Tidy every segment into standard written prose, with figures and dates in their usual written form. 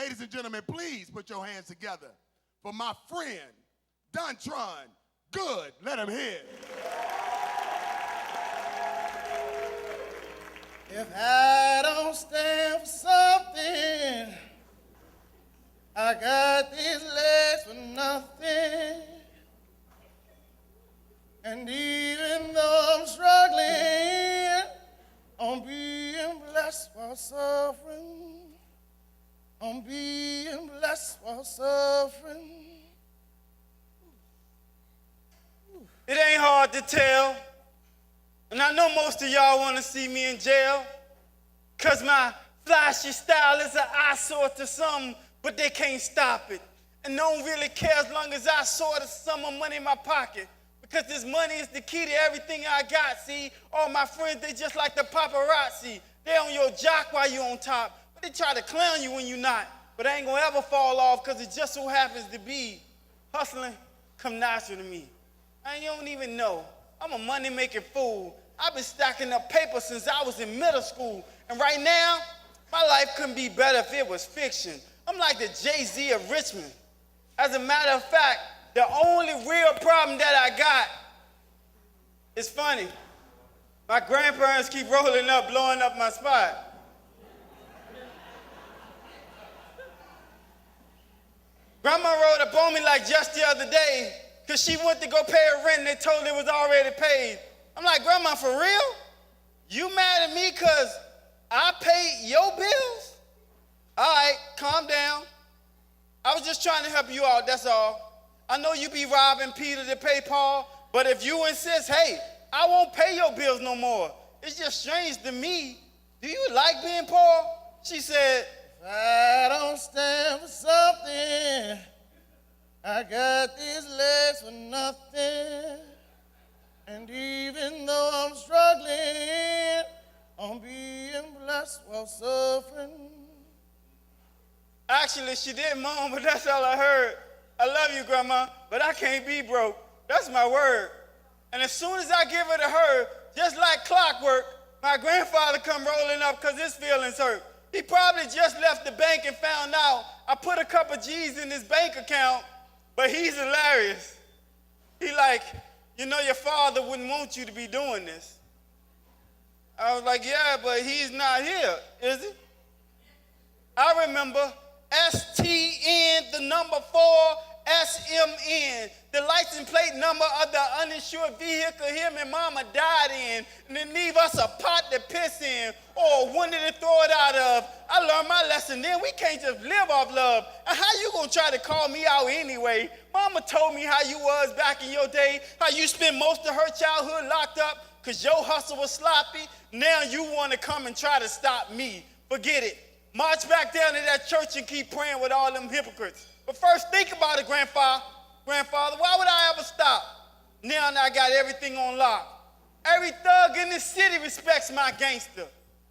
Ladies and gentlemen, please put your hands together for my friend, Dontron Goode. Let him hear it. If I don't stand for something, I got these legs for nothing. And even though I'm struggling, I'm being blessed while suffering. I'm being blessed while suffering. It ain't hard to tell. And I know most of y'all want to see me in jail. Cause my flashy style is an eyesore to some, but they can't stop it. And no one really cares as long as I sort of some of money in my pocket. Because this money is the key to everything I got, see? All my friends, they just like the paparazzi. They on your jock while you on top. But they try to clown you when you not. But I ain't gonna ever fall off because it just so happens to be hustling come natural to me. You don't even know. I'm a money-making fool. I've been stacking up paper since I was in middle school. And right now, my life couldn't be better if it was fiction. I'm like the Jay-Z of Richmond. As a matter of fact, the only real problem that I got is funny. My grandparents keep rolling up, blowing up my spot. Grandma rolled up on me like just the other day because she went to go pay her rent and they told her it was already paid. I'm like, Grandma, for real? You mad at me because I paid your bills? All right, calm down. I was just trying to help you out, that's all. I know you be robbing Peter to pay Paul, but if you insist, hey, I won't pay your bills no more. It's just strange to me. Do you like being poor? She said, if I don't stand for something, I got these legs for nothing. And even though I'm struggling, I'm being blessed while suffering. Actually, she did, Mom, but that's all I heard. I love you, Grandma, but I can't be broke. That's my word. And as soon as I give it to her, just like clockwork, my grandfather come rolling up because his feelings hurt. He probably just left the bank and found out I put a couple G's in his bank account, but he's hilarious. He like, you know your father wouldn't want you to be doing this. I was like, yeah, but he's not here, is he? I remember STN, the number 4, SMN, the license plate number of the uninsured vehicle him and Mama died in, and then leave us a pot to piss in or a window to throw it out of. I learned my lesson then. We can't just live off love. And how you gonna try to call me out anyway? Mama told me how you was back in your day, how you spent most of her childhood locked up because your hustle was sloppy. Now you want to come and try to stop me. Forget it. March back down to that church and keep praying with all them hypocrites. But first, think about it, Grandfather, why would I ever stop? Now I got everything on lock. Every thug in this city respects my gangster.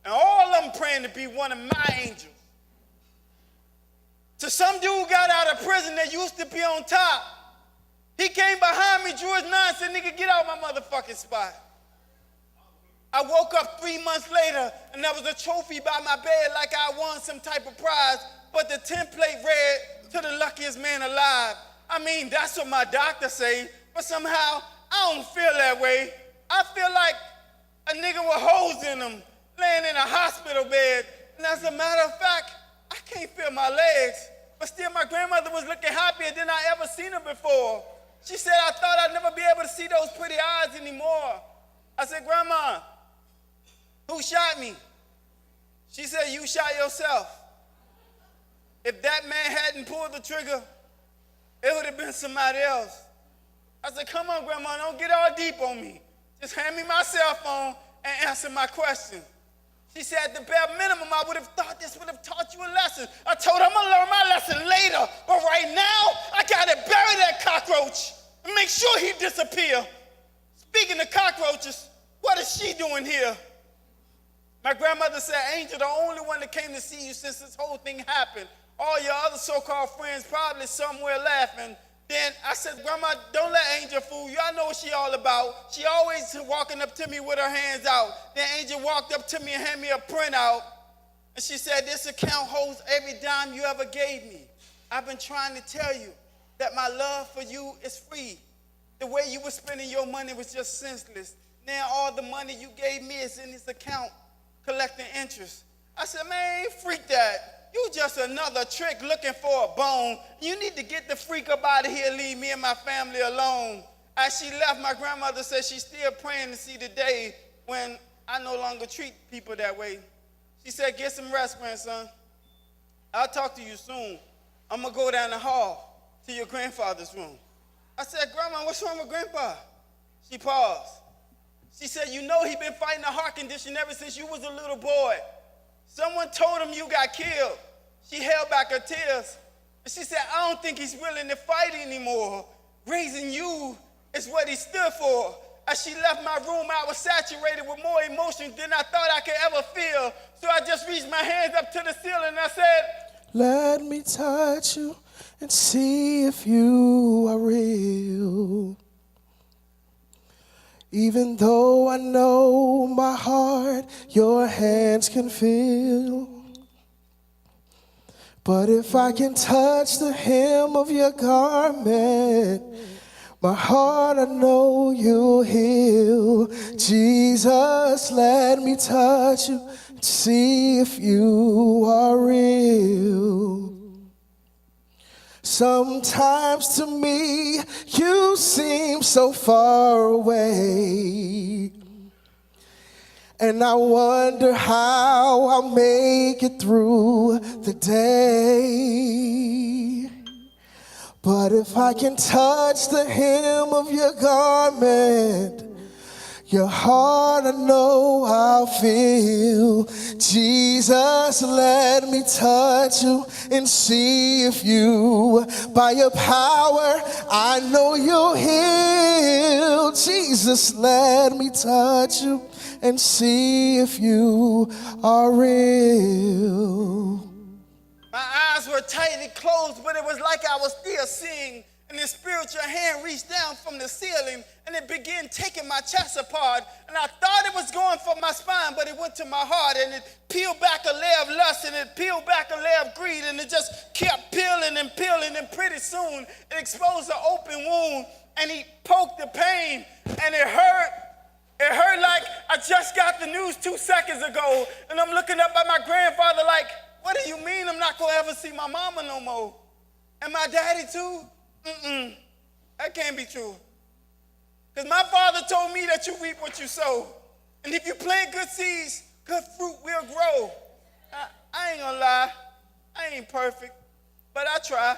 And all of them praying to be one of my angels. So some dude got out of prison that used to be on top. He came behind me, drew his 9, said, nigga, get out my motherfucking spot. I woke up 3 months later, and there was a trophy by my bed like I won some type of prize, but the template read, to the luckiest man alive. I mean, that's what my doctor say, but somehow I don't feel that way. I feel like a nigga with holes in him, laying in a hospital bed, and as a matter of fact, I can't feel my legs, but still my grandmother was looking happier than I ever seen her before. She said, I thought I'd never be able to see those pretty eyes anymore. I said, Grandma, who shot me? She said, you shot yourself. If that man hadn't pulled the trigger, it would have been somebody else. I said, come on, Grandma, don't get all deep on me. Just hand me my cell phone and answer my question. She said, at the bare minimum, I would have thought this would have taught you a lesson. I told her I'm gonna learn my lesson later, but right now, I gotta bury that cockroach and make sure he disappear. Speaking of cockroaches, what is she doing here? My grandmother said, Angel, the only one that came to see you since this whole thing happened. All your other so-called friends probably somewhere laughing. Then I said, Grandma, don't let Angel fool you. I know what she all about. She always walking up to me with her hands out. Then Angel walked up to me and handed me a printout. And she said, this account holds every dime you ever gave me. I've been trying to tell you that my love for you is free. The way you were spending your money was just senseless. Now all the money you gave me is in this account collecting interest. I said, man, freak that. You just another trick looking for a bone. You need to get the freak up out of here, leave me and my family alone. As she left, my grandmother said she's still praying to see the day when I no longer treat people that way. She said, get some rest, grandson. I'll talk to you soon. I'm going to go down the hall to your grandfather's room. I said, Grandma, what's wrong with Grandpa? She paused. She said, you know he been fighting a heart condition ever since you was a little boy. Someone told him you got killed. She held back her tears. And she said, I don't think he's willing to fight anymore. Raising you is what he stood for. As she left my room, I was saturated with more emotions than I thought I could ever feel. So I just reached my hands up to the ceiling and I said, let me touch you and see if you are real. Even though I know my heart your hands can feel. But if I can touch the hem of your garment, my heart I know you'll heal. Jesus, let me touch you and see if you are real. Sometimes to me you seem so far away, and I wonder how I'll make it through the day. But if I can touch the hem of your garment, your heart I know I'll feel. Jesus, let me touch you and see if you, by your power, I know you'll heal. Jesus, let me touch you and see if you are real. My eyes were tightly closed, but it was like I was still seeing. And the spiritual hand reached down from the ceiling, and it began taking my chest apart. And I thought it was going for my spine, but it went to my heart, and it peeled back a layer of lust, and it peeled back a layer of greed, and it just kept peeling, and pretty soon it exposed an open wound, and he poked the pain, and it hurt. It hurt like I just got the news 2 seconds ago, and I'm looking up at my grandfather like, what do you mean I'm not going to ever see my mama no more? And my daddy too? That can't be true. Because my father told me that you reap what you sow. And if you plant good seeds, good fruit will grow. I ain't gonna lie, I ain't perfect, but I try.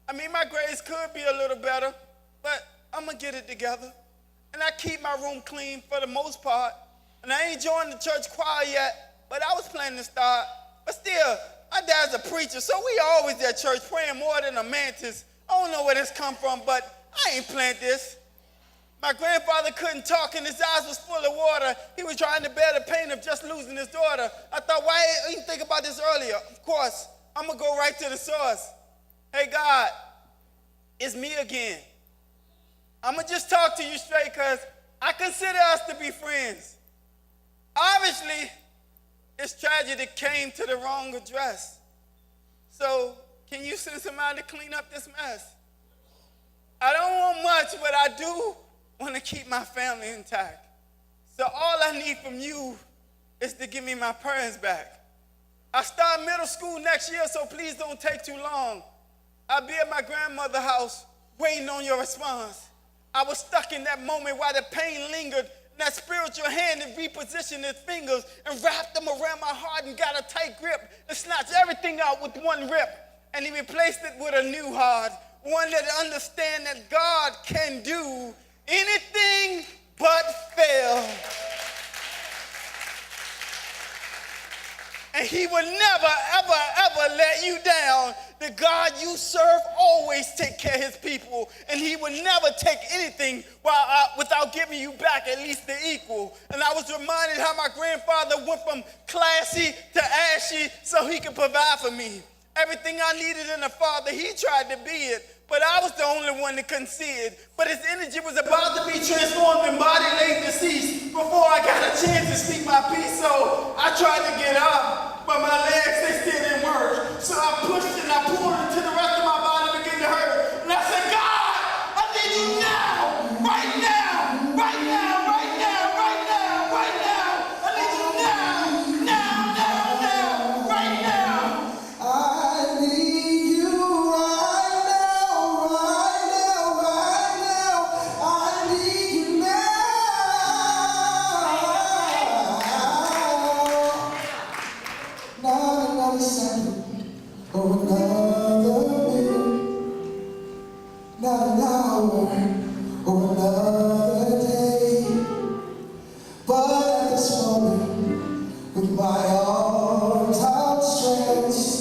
I mean, my grades could be a little better, but I'm gonna get it together. And I keep my room clean for the most part. And I ain't joined the church choir yet, but I was planning to start. But still, my dad's a preacher, so we always at church praying more than a mantis. I don't know where this come from, but I ain't planned this. My grandfather couldn't talk and his eyes was full of water. He was trying to bear the pain of just losing his daughter. I thought, why didn't you think about this earlier? Of course, I'm going to go right to the source. Hey, God, it's me again. I'm going to just talk to you straight because I consider us to be friends. Obviously, this tragedy came to the wrong address. So, can you send somebody to clean up this mess? I don't want much, but I do want to keep my family intact. So all I need from you is to give me my parents back. I start middle school next year, so please don't take too long. I'll be at my grandmother's house waiting on your response. I was stuck in that moment while the pain lingered. That spiritual hand had repositioned his fingers and wrapped them around my heart and got a tight grip and snatched everything out with one rip. And he replaced it with a new heart, one that understands that God can do anything but fail. And he will never, ever, ever let you down. The God you serve always take care of his people, and he will never take anything without giving you back at least the equal. And I was reminded how my grandfather went from classy to ashy so he could provide for me. Everything I needed in a father, he tried to be it. but I was the only one that couldn't see it. But his energy was about to be transformed and body lay deceased before I got a chance to speak my piece. So I tried to get up, but my legs, they still didn't work. So I pushed and I pulled until the rest of my body began to hurt. And I said, God, I need you now, right now, right now, right now, right now, right now. I need you now, right now. I need you right now, right now, right now. I need you now. Not another second or another minute, not an hour or another day. But at this moment, with my arms outstretched,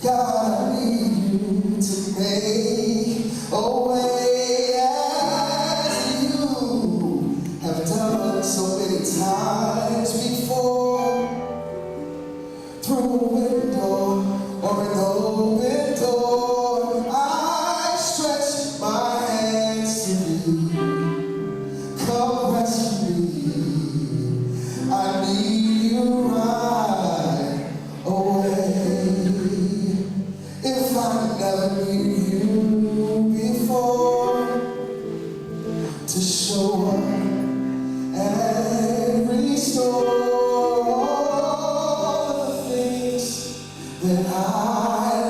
God, I need you to make a way as you have done so many times before. Through a window or an open door, I stretch my hands to you. Come rescue me. I need you right away. If I never needed you before to show up and restore all the things that I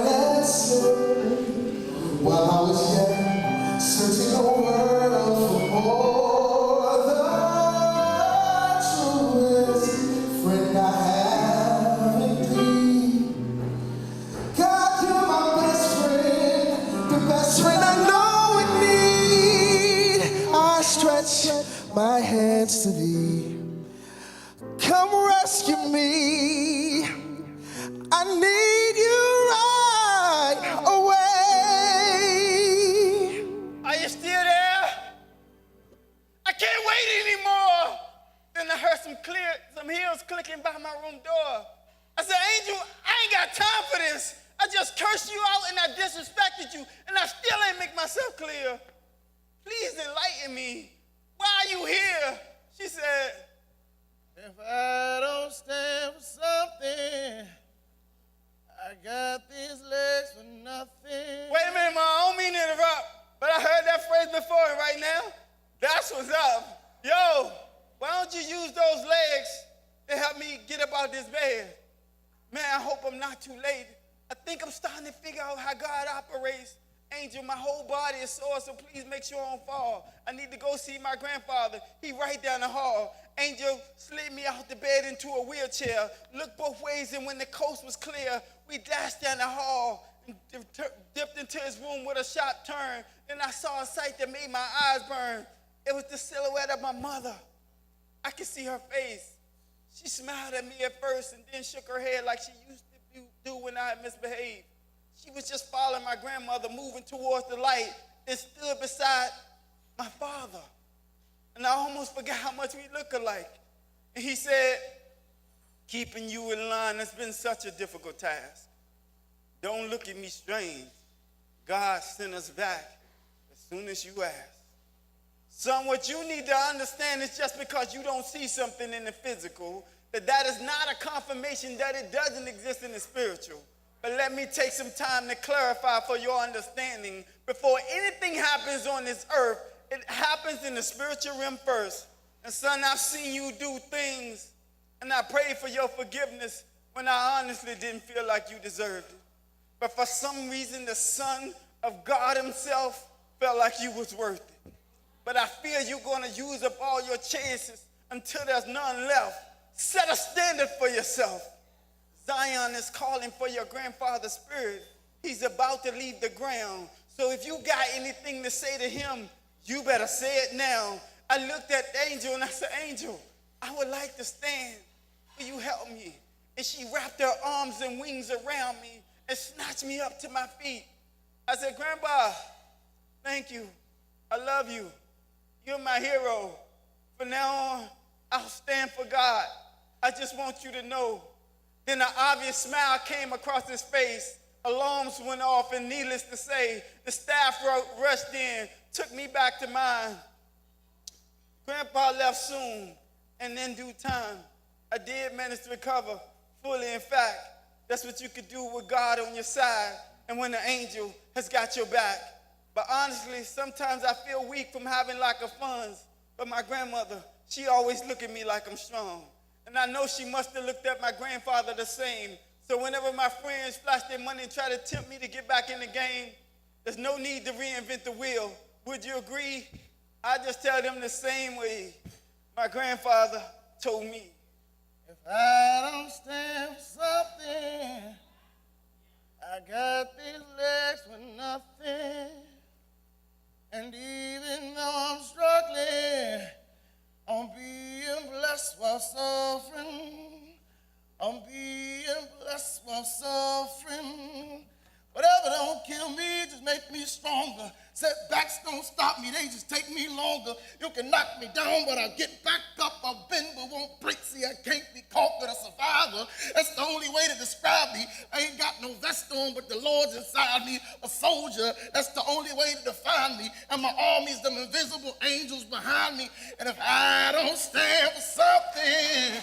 let slip while I was yet searching the world for more. The truest friend I have indeed. God, you're my best friend, the best friend I know in need. I stretch my hands to thee. Come rescue me. I need you right away. Are you still there? I can't wait anymore. Then I heard some heels clicking by my room door. I said, Angel, I ain't got time for this. I just cursed you out and I disrespected you, and I still ain't make myself clear. Please enlighten me. Why are you here? She said, If I don't stand for something, I got these legs for nothing. wait a minute, Mom, I don't mean to interrupt, but I heard that phrase before, and right now, that's what's up. Yo, why don't you use those legs to help me get up out of this bed? Man, I hope I'm not too late. I think I'm starting to figure out how God operates. Angel, my whole body is sore, so please make sure I don't fall. I need to go see my grandfather. He right down the hall. Angel slid me out the bed into a wheelchair, looked both ways, and when the coast was clear, we dashed down the hall and dipped into his room with a sharp turn. Then I saw a sight that made my eyes burn. It was the silhouette of my mother. I could see her face. She smiled at me at first and then shook her head like she used to do when I had misbehaved. She was just following my grandmother, moving towards the light, and stood beside my father. And I almost forgot how much we look alike. And he said, keeping you in line has been such a difficult task. Don't look at me strange. God sent us back as soon as you ask. Son, what you need to understand is just because you don't see something in the physical, that is not a confirmation that it doesn't exist in the spiritual. But let me take some time to clarify for your understanding. Before anything happens on this earth, it happens in the spiritual realm first. And son, I've seen you do things, and I pray for your forgiveness when I honestly didn't feel like you deserved it. But for some reason, the Son of God himself felt like you was worth it. But I fear you're going to use up all your chances until there's none left. Set a standard for yourself. Zion is calling for your grandfather's spirit. He's about to leave the ground. So if you got anything to say to him, you better say it now. I looked at Angel and I said, Angel, I would like to stand. Will you help me? And she wrapped her arms and wings around me and snatched me up to my feet. I said, Grandpa, thank you. I love you. You're my hero. From now on, I'll stand for God. I just want you to know. Then an obvious smile came across his face. Alarms went off, and needless to say, the staff rushed in, took me back to mine. Grandpa left soon, and in due time, I did manage to recover fully. In fact, that's what you could do with God on your side and when the angel has got your back. But honestly, sometimes I feel weak from having lack of funds. But my grandmother, she always look at me like I'm strong. And I know she must have looked at my grandfather the same. So whenever my friends flash their money and try to tempt me to get back in the game, there's no need to reinvent the wheel. Would you agree? I just tell them the same way my grandfather told me. If I don't stand for something, I got these legs for nothing. And even though I'm struggling, I'm being blessed while suffering. I'm being blessed while suffering. Whatever don't kill me, just make me stronger. Setbacks don't stop me, they just take me longer. You can knock me down, but I'll get back up. I'll bend, but won't break. See, I can't be conquered, a survivor. That's the only way to describe me. I ain't got no vest on, but the Lord's inside me. A soldier, that's the only way to define me. And my army's them invisible angels behind me. And if I don't stand for something,